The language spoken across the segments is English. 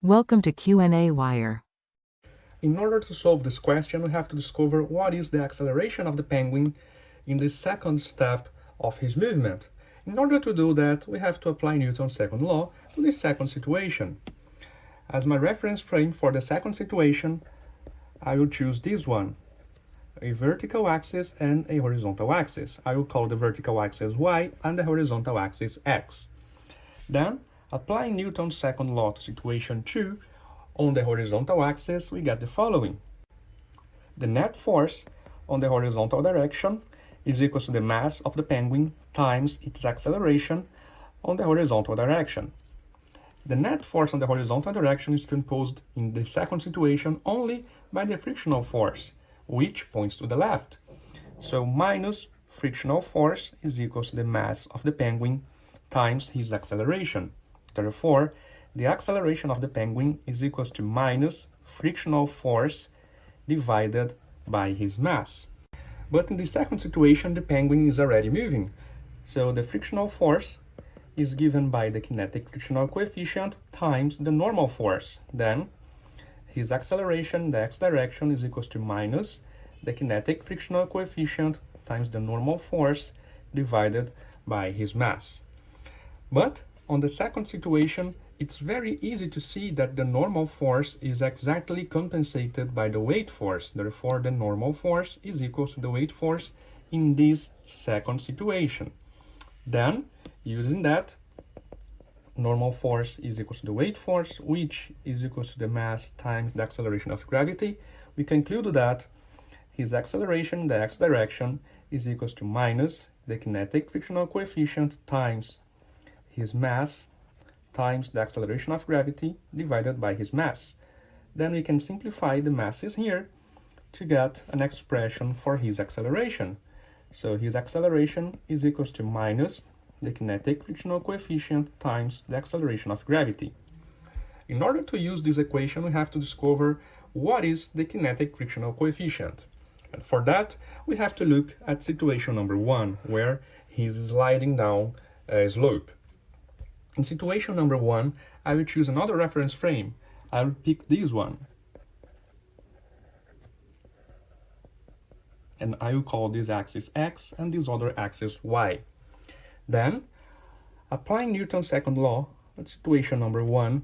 Welcome to qnawire. In order to solve this question, we have to discover what is the acceleration of the penguin in the second step of his movement. In order to do that, we have to apply Newton's second law to the second situation. As my reference frame for the second situation, I will choose this one, a vertical axis and a horizontal axis. I will call the vertical axis y and the horizontal axis x. Then, applying Newton's second law to situation 2, on the horizontal axis, we get the following. The net force on the horizontal direction is equal to the mass of the penguin times its acceleration on the horizontal direction. The net force on the horizontal direction is composed in the second situation only by the frictional force, which points to the left. So minus frictional force is equal to the mass of the penguin times his acceleration. Therefore, the acceleration of the penguin is equal to minus frictional force divided by his mass. But in the second situation, the penguin is already moving. So the frictional force is given by the kinetic frictional coefficient times the normal force. Then his acceleration in the x direction is equal to minus the kinetic frictional coefficient times the normal force divided by his mass. But on the second situation, it's very easy to see that the normal force is exactly compensated by the weight force. Therefore, the normal force is equal to the weight force in this second situation. Then, using that, normal force is equal to the weight force, which is equal to the mass times the acceleration of gravity. We conclude that his acceleration in the x direction is equal to minus the kinetic frictional coefficient times his mass times the acceleration of gravity divided by his mass. Then we can simplify the masses here to get an expression for his acceleration. So his acceleration is equal to minus the kinetic frictional coefficient times the acceleration of gravity. In order to use this equation, we have to discover what is the kinetic frictional coefficient. And for that, we have to look at situation number 1, where he's sliding down a slope. In situation number 1, I will choose another reference frame. I will pick this one. And I will call this axis x and this other axis y. Then, applying Newton's second law at situation number 1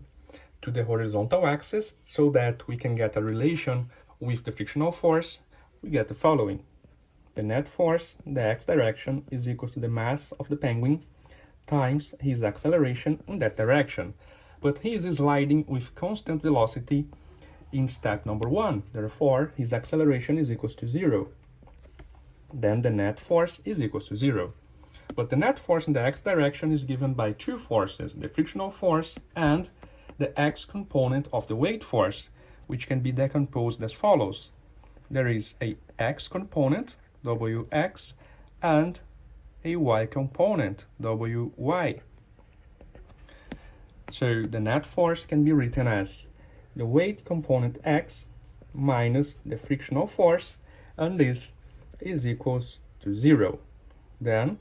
to the horizontal axis so that we can get a relation with the frictional force, we get the following. The net force in the x direction is equal to the mass of the penguin times his acceleration in that direction. But he is sliding with constant velocity in step number 1. Therefore, his acceleration is equal to 0. Then the net force is equal to 0. But the net force in the x direction is given by two forces, the frictional force and the x component of the weight force, which can be decomposed as follows. There is a x component, Wx, and a y component, Wy. So the net force can be written as the weight component x minus the frictional force, and this is equals to 0. Then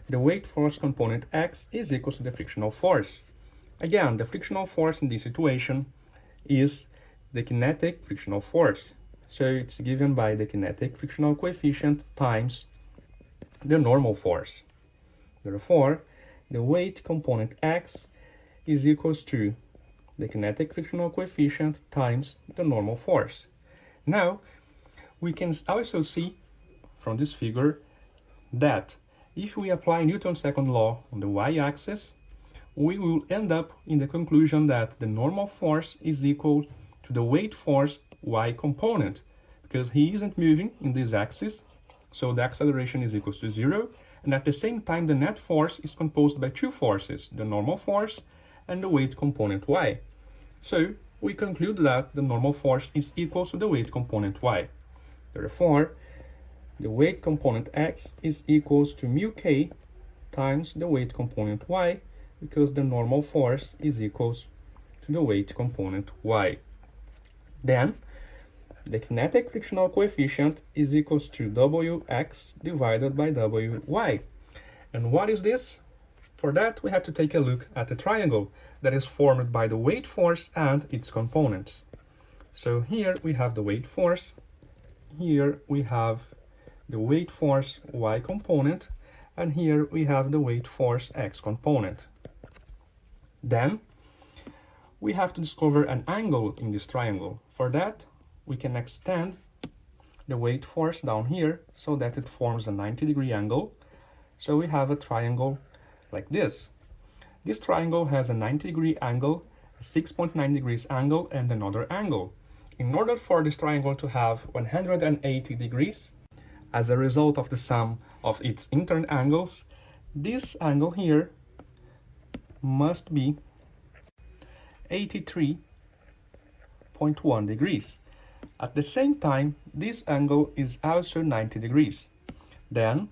the weight force component x is equal to the frictional force. Again, the frictional force in this situation is the kinetic frictional force. So it's given by the kinetic frictional coefficient times the normal force. Therefore, the weight component x is equals to the kinetic frictional coefficient times the normal force. Now, we can also see from this figure that if we apply Newton's second law on the y-axis, we will end up in the conclusion that the normal force is equal to the weight force y component, because he isn't moving in this axis, so the acceleration is equal to 0, and at the same time the net force is composed by two forces, the normal force and the weight component y. So we conclude that the normal force is equal to the weight component y. Therefore, the weight component x is equals to mu k times the weight component y, because the normal force is equals to the weight component y. Then, the kinetic frictional coefficient is equals to Wx divided by Wy. And what is this? For that, we have to take a look at the triangle that is formed by the weight force and its components. So here we have the weight force, here we have the weight force y component, and here we have the weight force x component. Then we have to discover an angle in this triangle. For that, we can extend the weight force down here so that it forms a 90-degree angle. So we have a triangle like this. This triangle has a 90-degree angle, a 6.9 degrees angle, and another angle. In order for this triangle to have 180 degrees, as a result of the sum of its intern angles, this angle here must be 83.1 degrees. At the same time, this angle is also 90 degrees. Then,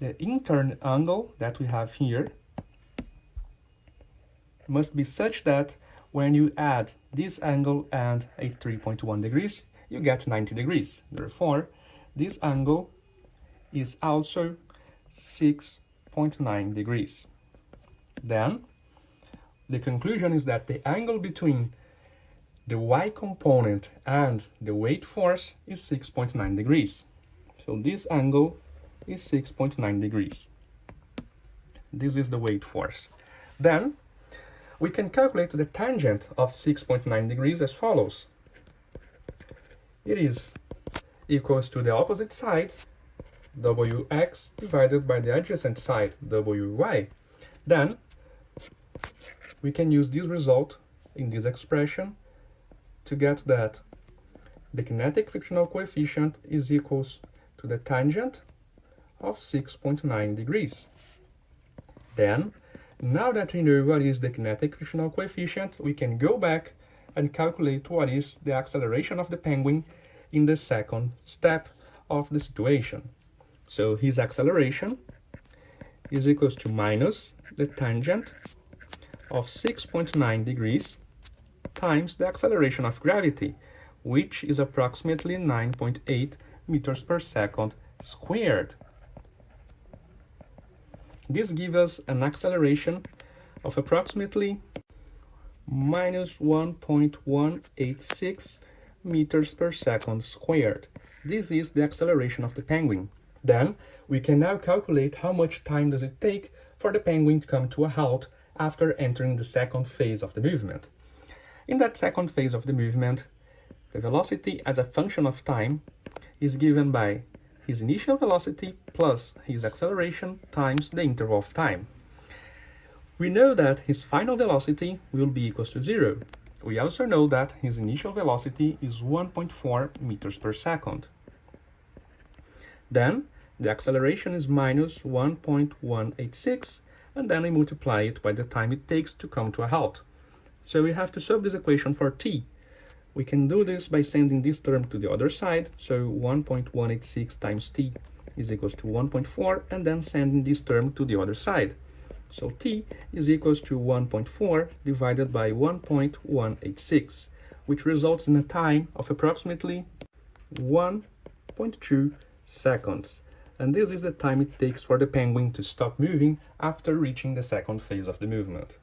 the intern angle that we have here must be such that when you add this angle and 83.1 degrees, you get 90 degrees. Therefore, this angle is also 6.9 degrees. Then, the conclusion is that the angle between the y component and the weight force is 6.9 degrees. So this angle is 6.9 degrees. This is the weight force. Then, we can calculate the tangent of 6.9 degrees as follows. It is equals to the opposite side, wx, divided by the adjacent side, wy. Then, we can use this result in this expression to get that the kinetic frictional coefficient is equals to the tangent of 6.9 degrees. Then, now that we know what is the kinetic frictional coefficient, we can go back and calculate what is the acceleration of the penguin in the second step of the situation. So his acceleration is equals to minus the tangent of 6.9 degrees times the acceleration of gravity, which is approximately 9.8 meters per second squared. This gives us an acceleration of approximately minus 1.186 meters per second squared. This is the acceleration of the penguin. Then, we can now calculate how much time does it take for the penguin to come to a halt after entering the second phase of the movement. In that second phase of the movement, the velocity as a function of time is given by his initial velocity plus his acceleration times the interval of time. We know that his final velocity will be equals to 0. We also know that his initial velocity is 1.4 meters per second. Then, the acceleration is minus 1.186, and then we multiply it by the time it takes to come to a halt. So we have to solve this equation for t. We can do this by sending this term to the other side, so 1.186 times t is equals to 1.4, and then sending this term to the other side. So t is equals to 1.4 divided by 1.186, which results in a time of approximately 1.2 seconds. And this is the time it takes for the penguin to stop moving after reaching the second phase of the movement.